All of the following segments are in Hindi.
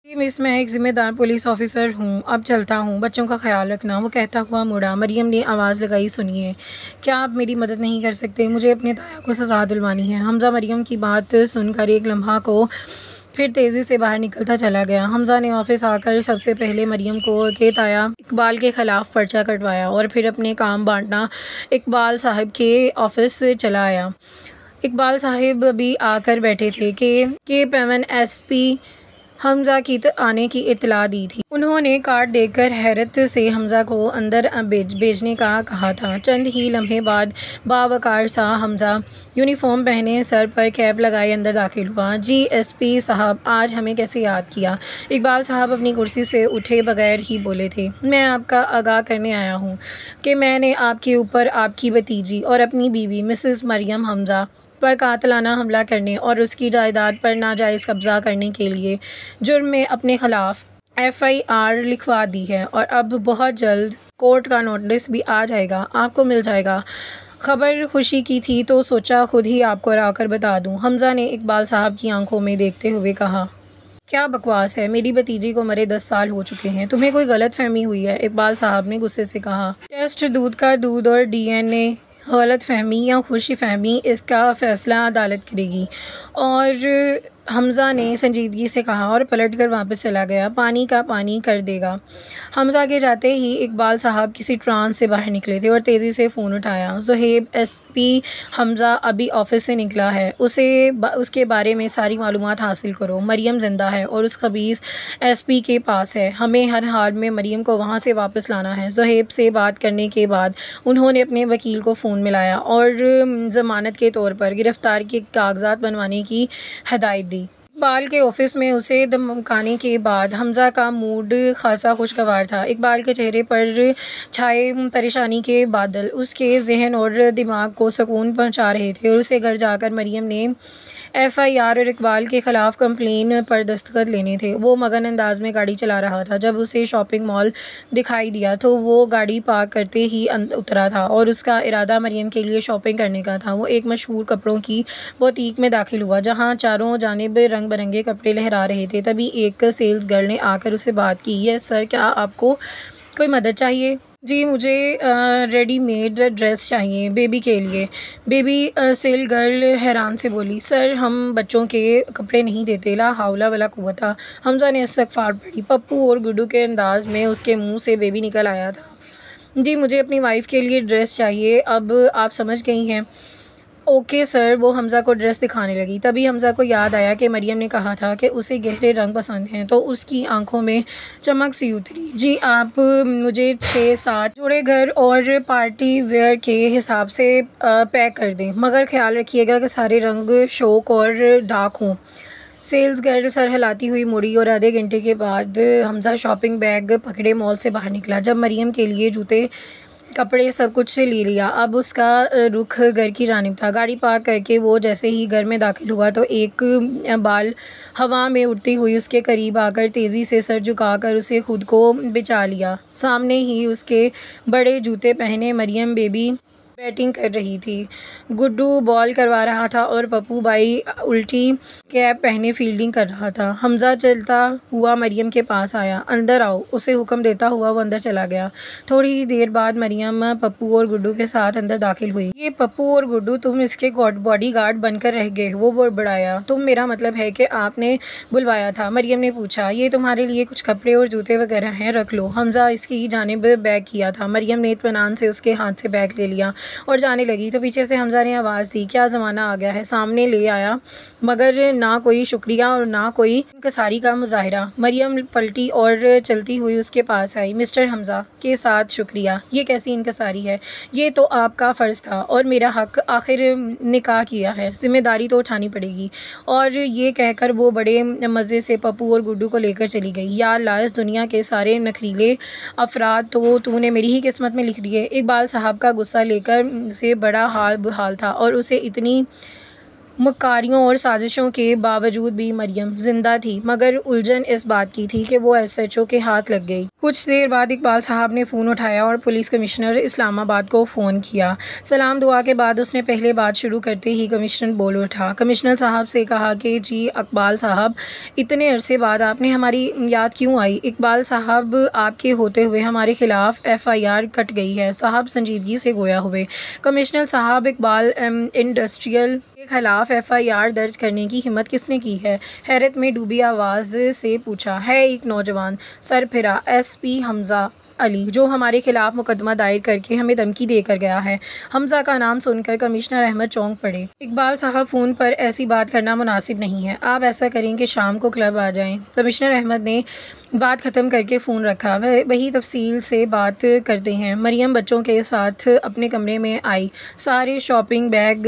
जी मिस, मैं एक ज़िम्मेदार पुलिस ऑफ़िसर हूँ, अब चलता हूँ, बच्चों का ख़्याल रखना। वो कहता हुआ मुड़ा। मरियम ने आवाज़ लगाई, सुनिए, क्या आप मेरी मदद नहीं कर सकते? मुझे अपने ताया को सज़ा दिलवानी है। हमज़ा मरियम की बात सुनकर एक लम्हा को फिर तेज़ी से बाहर निकलता चला गया। हमज़ा ने ऑफ़िस आकर सबसे पहले मरियम को के ताया इकबाल के ख़िलाफ़ पर्चा कटवाया और फिर अपने काम बाँटना इकबाल साहब के ऑफ़िस चला आया। इकबाल साहब अभी आकर बैठे थे कि पेवन एसपी हमज़ा की आने की इत्तला दी थी। उन्होंने कार्ड देकर हैरत से हमज़ा को अंदर भेजने का कहा था। चंद ही लम्हे बाद बावकार सा हमज़ा यूनिफॉर्म पहने, सर पर कैप लगाए अंदर दाखिल हुआ। जी एसपी साहब, आज हमें कैसे याद किया? इकबाल साहब अपनी कुर्सी से उठे बगैर ही बोले थे। मैं आपका आगाह करने आया हूँ कि मैंने आपके ऊपर आपकी भतीजी और अपनी बीवी मिसेस मरियम हमज़ा पर कातिलाना हमला करने और उसकी जायदाद पर नाजायज़ कब्ज़ा करने के लिए जुर्म में अपने ख़िलाफ़ FIR लिखवा दी है और अब बहुत जल्द कोर्ट का नोटिस भी आ जाएगा, आपको मिल जाएगा। खबर खुशी की थी तो सोचा खुद ही आपको आकर बता दूं। हमज़ा ने इकबाल साहब की आंखों में देखते हुए कहा। क्या बकवास है, मेरी भतीजी को मरे 10 साल हो चुके हैं, तुम्हें कोई गलत फहमी हुई है? इकबाल साहब ने गुस्से से कहा। टेस्ट दूध का दूध और DNA गलत फहमी या खुशी फहमी, इसका फ़ैसला अदालत करेगी। और हमज़ा ने संजीदगी से कहा और पलट कर वापस चला गया। पानी का पानी कर देगा। हमज़ा के जाते ही इकबाल साहब किसी ट्रांस से बाहर निकले थे और तेज़ी से फ़ोन उठाया। ज़ुहैब, SP हमज़ा अभी ऑफ़िस से निकला है, उसके बारे में सारी मालूमात हासिल करो। मरियम ज़िंदा है और उस खबीस SP के पास है। हमें हर हाल में मरियम को वहाँ से वापस लाना है। ज़ुहैब से बात करने के बाद उन्होंने अपने वकील को फ़ोन मिलाया और ज़मानत के तौर पर गिरफ़्तार के कागज़ात बनवाने की हिदायत दी। इकबाल के ऑफिस में उसे धमकाने के बाद हमज़ा का मूड खासा खुशगवार था। इकबाल के चेहरे पर छाए परेशानी के बादल उसके जहन और दिमाग को सुकून पहुंचा रहे थे और उसे घर जाकर मरियम ने FIR और इकबाल के ख़िलाफ़ कंप्लेन पर दस्तखत लेने थे। वो मगन अंदाज में गाड़ी चला रहा था। जब उसे शॉपिंग मॉल दिखाई दिया तो वो गाड़ी पार्क करते ही उतरा था और उसका इरादा मरियम के लिए शॉपिंग करने का था। वो एक मशहूर कपड़ों की बुटीक में दाखिल हुआ जहाँ चारों जानिब रंग बिरंगे कपड़े लहरा रहे थे। तभी एक सेल्स गर्ल ने आकर उससे बात की। यस सर, क्या आपको कोई मदद चाहिए? जी, मुझे रेडीमेड ड्रेस चाहिए बेबी के लिए। बेबी सेल गर्ल हैरान से बोली, सर हम बच्चों के कपड़े नहीं देते। ला हावला वला कुव्वता। हमज़ा ने इस्तग़फ़ार पढ़ी। पप्पू और गुड्डू के अंदाज में उसके मुंह से बेबी निकल आया था। जी, मुझे अपनी वाइफ़ के लिए ड्रेस चाहिए। अब आप समझ गई हैं। Okay sir. वो हमज़ा को ड्रेस दिखाने लगी। तभी हमज़ा को याद आया कि मरियम ने कहा था कि उसे गहरे रंग पसंद हैं, तो उसकी आंखों में चमक सी उतरी। जी, आप मुझे 6-7 जोड़े घर और पार्टी वेयर के हिसाब से पैक कर दें, मगर ख्याल रखिएगा कि सारे रंग शौक और डार्क हों। सेल्स गर्ल सर हिलाती हुई मुड़ी और आधे घंटे के बाद हमज़ा शॉपिंग बैग पकड़े मॉल से बाहर निकला। जब मरियम के लिए जूते, कपड़े, सब कुछ से ले लिया, अब उसका रुख घर की जानिब था। गाड़ी पार्क करके वो जैसे ही घर में दाखिल हुआ तो एक बाल हवा में उड़ती हुई उसके करीब आकर तेज़ी से सर झुकाकर उसे खुद को बचा लिया। सामने ही उसके बड़े जूते पहने मरियम बेबी बैटिंग कर रही थी। गुड्डू बॉल करवा रहा था और पप्पू भाई उल्टी कैप पहने फील्डिंग कर रहा था। हमज़ा चलता हुआ मरियम के पास आया। अंदर आओ, उसे हुक्म देता हुआ वो अंदर चला गया। थोड़ी ही देर बाद मरियम पप्पू और गुड्डू के साथ अंदर दाखिल हुई। ये पप्पू और गुड्डू, तुम इसके बॉडीगार्ड बनकर रह गए? वो बड़बड़ाया। तुम, मेरा मतलब है कि आपने बुलवाया था। मरियम ने पूछा। ये तुम्हारे लिए कुछ कपड़े और जूते वगैरह हैं, रख लो। हमज़ा इसकी जानिब बैग किया था। मरियम ने इत्मीनान से उसके हाथ से बैग ले लिया और जाने लगी तो पीछे से हमज़ा ने आवाज़ दी, क्या ज़माना आ गया है। सामने ले आया, मगर ना कोई शुक्रिया और ना कोई इंकसारी का मुजाहिरा। मरियम पलटी और चलती हुई उसके पास आई। मिस्टर हमज़ा के साथ शुक्रिया, ये कैसी इंकसारी है? ये तो आपका फ़र्ज़ था और मेरा हक़, आखिर निकाह किया है, ज़िम्मेदारी तो उठानी पड़ेगी। और ये कहकर वो बड़े मज़े से पप्पू और गुड्डू को लेकर चली गई। या अल्लाह, इस दुनिया के सारे नखरीले अफराद तो तूने मेरी ही किस्मत में लिख दिए। इकबाल साहब का गुस्सा लेकर से बड़ा हाल था और उसे इतनी मकारियों और साजिशों के बावजूद भी मरियम जिंदा थी, मगर उलझन इस बात की थी कि वो SHO के हाथ लग गई। कुछ देर बाद इकबाल साहब ने फ़ोन उठाया और पुलिस कमिश्नर इस्लामाबाद को फ़ोन किया। सलाम दुआ के बाद उसने पहले बात शुरू करते ही कमिश्नर बोल उठा। कमिश्नर साहब से कहा कि जी इकबाल साहब, इतने अरसे बाद आपने हमारी याद क्यों आई? इकबाल साहब, आपके होते हुए हमारे खिलाफ FIR कट गई है। साहब संजीदगी से गोया हुए। कमिश्नर साहब, इकबाल इंडस्ट्रियल के खिलाफ FIR दर्ज करने की हिम्मत किसने की है? हैरत में डूबी आवाज़ से पूछा। है एक नौजवान सर फिरा, SP हमज़ा अली, जो हमारे खिलाफ मुकदमा दायर करके हमें धमकी देकर गया है। हमज़ा का नाम सुनकर कमिश्नर अहमद चौंक पड़े। इकबाल साहब, फ़ोन पर ऐसी बात करना मुनासिब नहीं है। आप ऐसा करें कि शाम को क्लब आ जाएं। कमिश्नर अहमद ने बात ख़त्म करके फ़ोन रखा। वही तफसील से बात करते हैं। मरियम बच्चों के साथ अपने कमरे में आई। सारे शॉपिंग बैग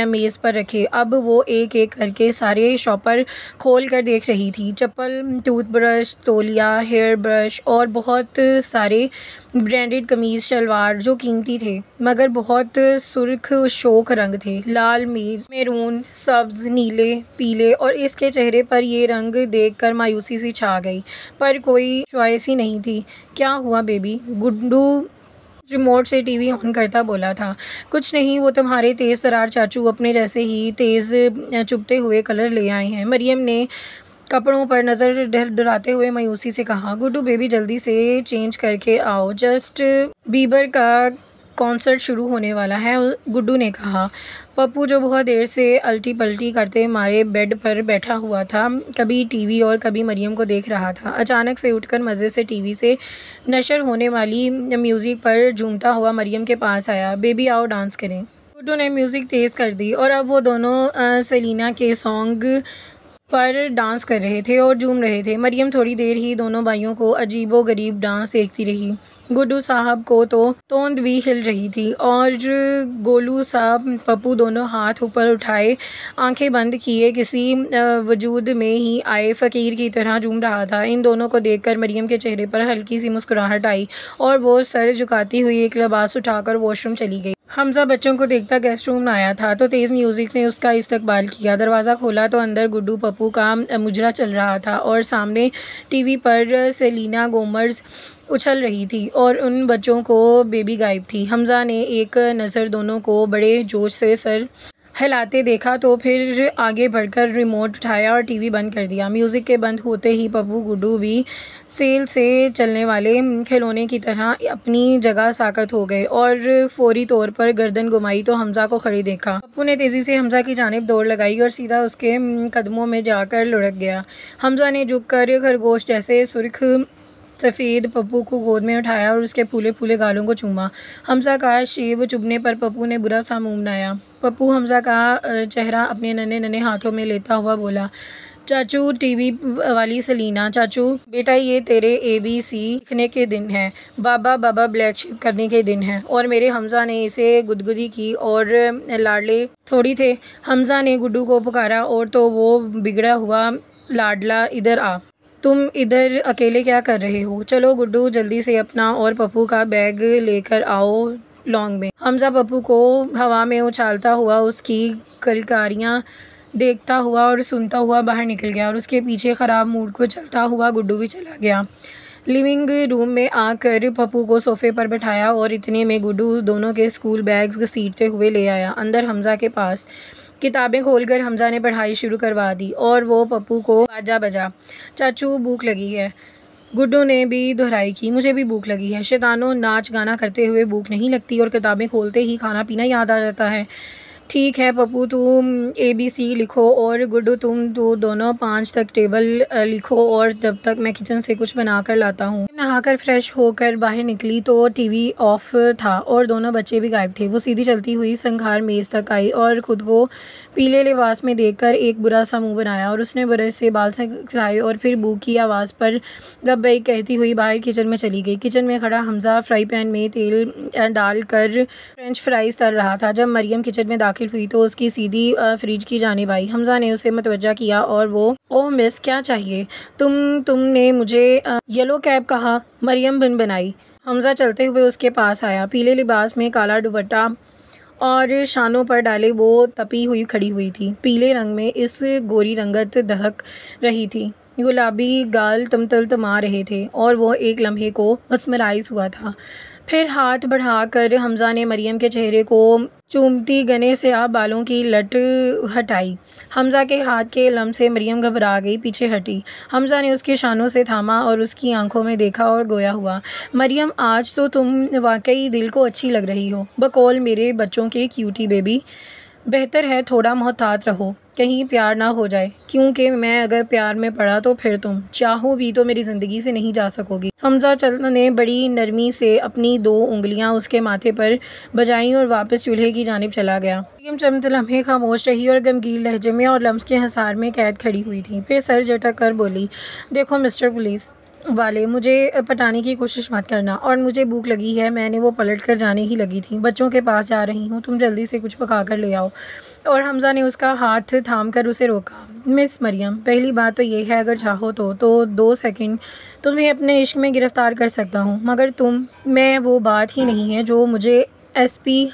मेज़ पर रखे। अब वो एक एक करके सारे शॉपर खोल कर देख रही थी। चप्पल, टूथब्रश, तौलिया, हेयर ब्रश और बहुत सारे ब्रांडेड कमीज़ शलवार जो कीमती थे मगर बहुत सुर्ख शोक रंग थे। लाल, मैरून, सब्ज़, नीले, पीले, और इसके चेहरे पर ये रंग देखकर मायूसी सी छा गई, पर कोई चॉइस ही नहीं थी। क्या हुआ बेबी? गुड्डू रिमोट से TV ऑन करता बोला था। कुछ नहीं, वो तुम्हारे तेज़ तरार चाचू अपने जैसे ही तेज़ चुभते हुए कलर ले आए हैं। मरियम ने कपड़ों पर नज़र डराते हुए मायूसी से कहा। गुड्डू बेबी, जल्दी से चेंज करके आओ, जस्ट बीबर का कॉन्सर्ट शुरू होने वाला है, गुड्डू ने कहा। पप्पू, जो बहुत देर से अल्टी पल्टी करते मारे बेड पर बैठा हुआ था, कभी TV और कभी मरियम को देख रहा था, अचानक से उठकर मज़े से TV से नशर होने वाली म्यूज़िक पर झूमता हुआ मरियम के पास आया। बेबी आओ डांस करें। गुड्डू ने म्यूज़िक तेज़ कर दी और अब वो दोनों सेलिना के सॉन्ग पर डांस कर रहे थे और झूम रहे थे। मरियम थोड़ी देर ही दोनों भाइयों को अजीबो गरीब डांस देखती रही। गुड्डू साहब को तो तोंद भी हिल रही थी और गोलू साहब, पप्पू दोनों हाथ ऊपर उठाए आंखें बंद किए किसी वजूद में ही आए फ़कीर की तरह झूम रहा था। इन दोनों को देखकर मरियम के चेहरे पर हल्की सी मुस्कुराहट आई और वो सर झुकाती हुई एक लिबास उठाकर वॉशरूम चली गई। हमज़ा बच्चों को देखता गेस्ट रूम में आया था तो तेज़ म्यूज़िक ने उसका इस्तकबाल किया। दरवाज़ा खोला तो अंदर गुड्डू पप्पू का मुजरा चल रहा था और सामने TV पर सेलिना गोमर्स उछल रही थी और उन बच्चों को बेबी गायब थी। हमज़ा ने एक नज़र दोनों को बड़े जोश से सर हिलाते देखा तो फिर आगे बढ़कर रिमोट उठाया और TV बंद कर दिया। म्यूज़िक के बंद होते ही पप्पू गुड्डू भी सेल से चलने वाले खिलौने की तरह अपनी जगह साकत हो गए और फौरी तौर पर गर्दन घुमाई तो हमज़ा को खड़ी देखा। पप्पू ने तेज़ी से हमज़ा की जानिब दौड़ लगाई और सीधा उसके कदमों में जाकर लुढ़क गया। हमज़ा ने झुककर खरगोश जैसे सुर्ख सफ़ेद पप्पू को गोद में उठाया और उसके फूले फूले गालों को चूमा। हमज़ा का शेव चुभने पर पप्पू ने बुरा सा मुँह बनाया। पप्पू हमज़ा का चेहरा अपने नन्हे नन्हे हाथों में लेता हुआ बोला, चाचू TV वाली सेलिना, चाचू बेटा ये तेरे ABC लिखने के दिन हैं, बाबा बाबा ब्लैक शिप करने के दिन हैं। और मेरे हमज़ा ने इसे गुदगुदी की और लाडले थोड़ी थे। हमज़ा ने गुड्डू को पुकारा और तो वो बिगड़ा हुआ लाडला, इधर आ, तुम इधर अकेले क्या कर रहे हो? चलो गुड्डू जल्दी से अपना और पप्पू का बैग लेकर आओ लॉन्ग में। हमज़ा पप्पू को हवा में उछालता हुआ उसकी कलकारियाँ देखता हुआ और सुनता हुआ बाहर निकल गया और उसके पीछे ख़राब मूड को चलता हुआ गुड्डू भी चला गया। लिविंग रूम में आकर पप्पू को सोफ़े पर बैठाया और इतने में गुड्डू दोनों के स्कूल बैग्स घसीटते हुए ले आया अंदर हमज़ा के पास। किताबें खोलकर हमज़ा ने पढ़ाई शुरू करवा दी और वो पप्पू को बाजा बजा, चाचू भूख लगी है। गुड्डू ने भी दोहराई की, मुझे भी भूख लगी है। शैतानों, नाच गाना करते हुए भूख नहीं लगती और किताबें खोलते ही खाना पीना याद आ जाता है। ठीक है पप्पू, तुम ABC लिखो और गुड्डू तुम दोनों 5 तक टेबल लिखो और जब तक मैं किचन से कुछ बना कर लाता हूँ। नहाकर फ्रेश होकर बाहर निकली तो TV ऑफ था और दोनों बच्चे भी गायब थे। वो सीधी चलती हुई संघार मेज़ तक आई और ख़ुद को पीले लिबास में देखकर एक बुरा सा मुँह बनाया और उसने ब्रश से बाल सिखाए और फिर बू की आवाज़ पर दब कहती हुई बाहर किचन में चली गई। किचन में खड़ा हमज़ा फ्राई पैन में तेल डालकर फ्रेंच फ्राइज़ तल रहा था। जब मरियम किचन में दाखिल हुई तो उसकी सीधी फ्रिज की जानिब आई। हमज़ा ने उसे मतवज्जा किया और वो, ओह मिस, क्या चाहिए? तुमने मुझे येलो कैप कहा, मरियम बन बनाई। हमज़ा चलते हुए उसके पास आया, पीले लिबास में काला दुपट्टा और शानों पर डाले वो तपी हुई खड़ी हुई थी। पीले रंग में इस गोरी रंगत दहक रही थी। गुलाबी गाल तमा रहे थे और वो एक लम्हे को मस्मराइज हुआ था। फिर हाथ बढ़ाकर हमज़ा ने मरियम के चेहरे को चूमती गने से आप बालों की लट हटाई। हमज़ा के हाथ के लम्ह से मरियम घबरा गई, पीछे हटी। हमज़ा ने उसकी शानों से थामा और उसकी आंखों में देखा और गोया हुआ, मरियम आज तो तुम वाकई दिल को अच्छी लग रही हो, बकौल मेरे बच्चों के क्यूटी बेबी। बेहतर है थोड़ा मोहतात रहो, कहीं प्यार ना हो जाए, क्योंकि मैं अगर प्यार में पड़ा तो फिर तुम चाहो भी तो मेरी ज़िंदगी से नहीं जा सकोगी। हमज़ा ने बड़ी नरमी से अपनी 2 उंगलियां उसके माथे पर बजाईं और वापस चूल्हे की जानिब चला गया। मरियम चंद लम्हे खामोश रही और गमगीन लहजे में और लम्स के हंसार में कैद खड़ी हुई थी। फिर सर झटक कर बोली, देखो मिस्टर पुलिस वाले, मुझे पटाने की कोशिश मत करना, और मुझे भूख लगी है। मैंने वो पलट कर जाने ही लगी थी, बच्चों के पास जा रही हूँ, तुम जल्दी से कुछ पका कर ले आओ। और हमज़ा ने उसका हाथ थाम कर उसे रोका। मिस मरियम, पहली बात तो ये है, अगर चाहो तो 2 सेकंड तुम्हें अपने इश्क में गिरफ़्तार कर सकता हूँ, मगर मैं वो बात ही नहीं है जो मुझे SP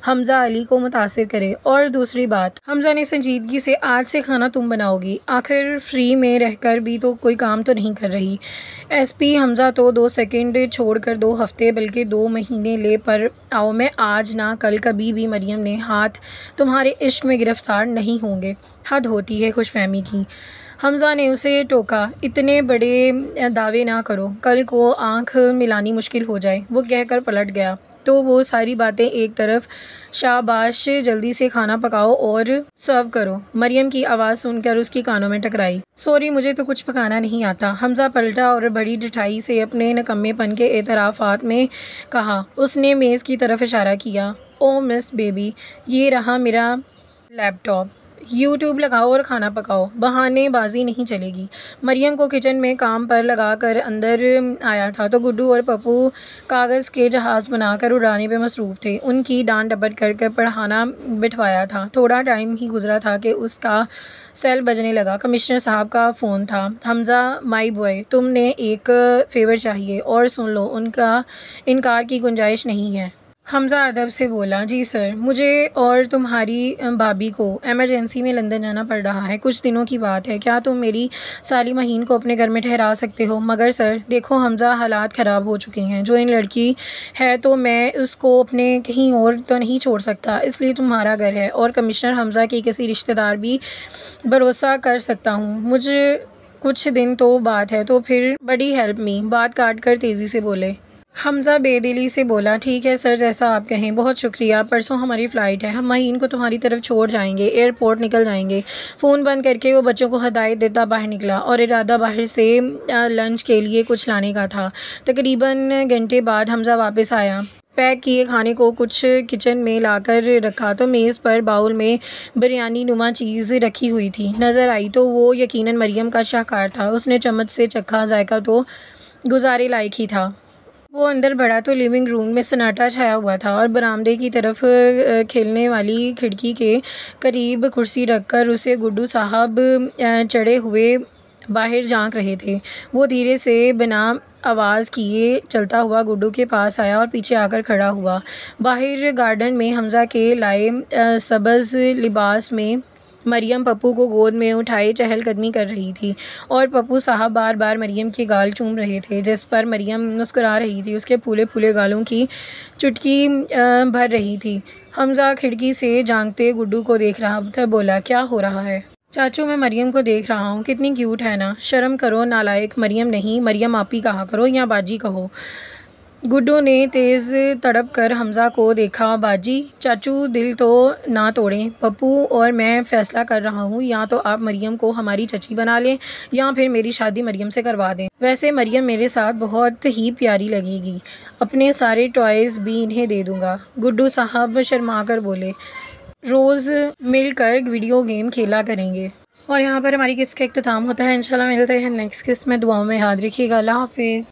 हमज़ा अली को मुतासिर करे। और दूसरी बात, हमज़ा ने संजीदगी से, आज से खाना तुम बनाओगी, आखिर फ्री में रहकर भी तो कोई काम तो नहीं कर रही। SP हमज़ा तो 2 सेकंड छोड़कर 2 हफ्ते बल्कि 2 महीने ले पर आओ, मैं आज ना कल कभी भी मरियम ने हाथ तुम्हारे इश्क में गिरफ़्तार नहीं होंगे। हद होती है खुशफहमी की। हमज़ा ने उसे टोका, इतने बड़े दावे ना करो, कल को आंख मिलानी मुश्किल हो जाए। वो कहकर पलट गया। तो वो सारी बातें एक तरफ, शाबाश, जल्दी से खाना पकाओ और सर्व करो। मरियम की आवाज़ सुनकर उसकी कानों में टकराई। सॉरी, मुझे तो कुछ पकाना नहीं आता। हमज़ा पलटा और बड़ी ढिठाई से अपने नकम्मेपन के एतराफ़ात में कहा। उसने मेज़ की तरफ इशारा किया। ओ मिस बेबी, ये रहा मेरा लैपटॉप, यूट्यूब लगाओ और खाना पकाओ, बहानेबाजी नहीं चलेगी। मरियम को किचन में काम पर लगाकर अंदर आया था तो गुड्डू और पप्पू कागज़ के जहाज़ बनाकर उड़ाने पे मसरूफ़ थे। उनकी डांट डपट कर पढ़ाना बिठवाया था। थोड़ा टाइम ही गुजरा था कि उसका सेल बजने लगा। कमिश्नर साहब का फ़ोन था। हमज़ा, माई बॉय, तुमने एक फ़ेवर चाहिए और सुन लो, उनका इनकार की गुंजाइश नहीं है। हमज़ा अदब से बोला, जी सर, मुझे और तुम्हारी भाभी को एमरजेंसी में लंदन जाना पड़ रहा है, कुछ दिनों की बात है। क्या तुम मेरी साली महीन को अपने घर में ठहरा सकते हो? मगर सर देखो, हमज़ा, हालात ख़राब हो चुके हैं। जो इन लड़की है तो मैं उसको अपने कहीं और तो नहीं छोड़ सकता, इसलिए तुम्हारा घर है और कमिश्नर हमज़ा की किसी रिश्तेदार भी भरोसा कर सकता हूँ। मुझे कुछ दिन तो बात है, तो फिर बड़ी हेल्प मी। बात काट कर तेज़ी से बोले। हमज़ा बेदिली से बोला, ठीक है सर, जैसा आप कहें, बहुत शुक्रिया। परसों हमारी फ़्लाइट है, हम महीन को तुम्हारी तरफ छोड़ जाएंगे, एयरपोर्ट निकल जाएंगे। फ़ोन बंद करके वो बच्चों को हदायत देता बाहर निकला और इरादा बाहर से लंच के लिए कुछ लाने का था। तकरीबन घंटे बाद हमज़ा वापस आया। पैक किए खाने को कुछ किचन में लाकर रखा तो मेज़ पर बाउल में बिरयानी नुमा चीज़ रखी हुई थी। नज़र आई तो वो यकीनन मरियम का शाहकार था। उसने चम्मच से चखा, जायका तो गुजारे लायक ही था। वो अंदर बढ़ा तो लिविंग रूम में सन्नाटा छाया हुआ था और बरामदे की तरफ खेलने वाली खिड़की के करीब कुर्सी रखकर उसे गुड्डू साहब चढ़े हुए बाहर झांक रहे थे। वो धीरे से बिना आवाज़ किए चलता हुआ गुड्डू के पास आया और पीछे आकर खड़ा हुआ। बाहर गार्डन में हमज़ा के लाए सब्ज़ लिबास में मरियम पप्पू को गोद में उठाए चहलकदमी कर रही थी और पप्पू साहब बार बार मरियम के गाल चूम रहे थे, जिस पर मरियम मुस्कुरा रही थी। उसके फूले फूले गालों की चुटकी भर रही थी। हमज़ा खिड़की से झांकते गुड्डू को देख रहा था। बोला, क्या हो रहा है? चाचू, मैं मरियम को देख रहा हूँ, कितनी क्यूट है ना। शर्म करो नालायक। मरियम नहीं, मरियम आप ही कहा करो या बाजी कहो। गुड्डू ने तेज़ तड़प कर हमज़ा को देखा। बाजी? चाचू, दिल तो ना तोड़ें। पप्पू और मैं फ़ैसला कर रहा हूँ, या तो आप मरियम को हमारी चची बना लें या फिर मेरी शादी मरियम से करवा दें। वैसे मरियम मेरे साथ बहुत ही प्यारी लगेगी, अपने सारे टॉयज़ भी इन्हें दे दूँगा। गुड्डू साहब शर्मा कर बोले, रोज़ मिलकर वीडियो गेम खेला करेंगे। और यहाँ पर हमारी किस्त का इख्तिताम होता है। इंशाल्लाह मिलते हैं नेक्स्ट किस्त में। दुआओं में याद रखिएगा। अल्लाह हाफिज़।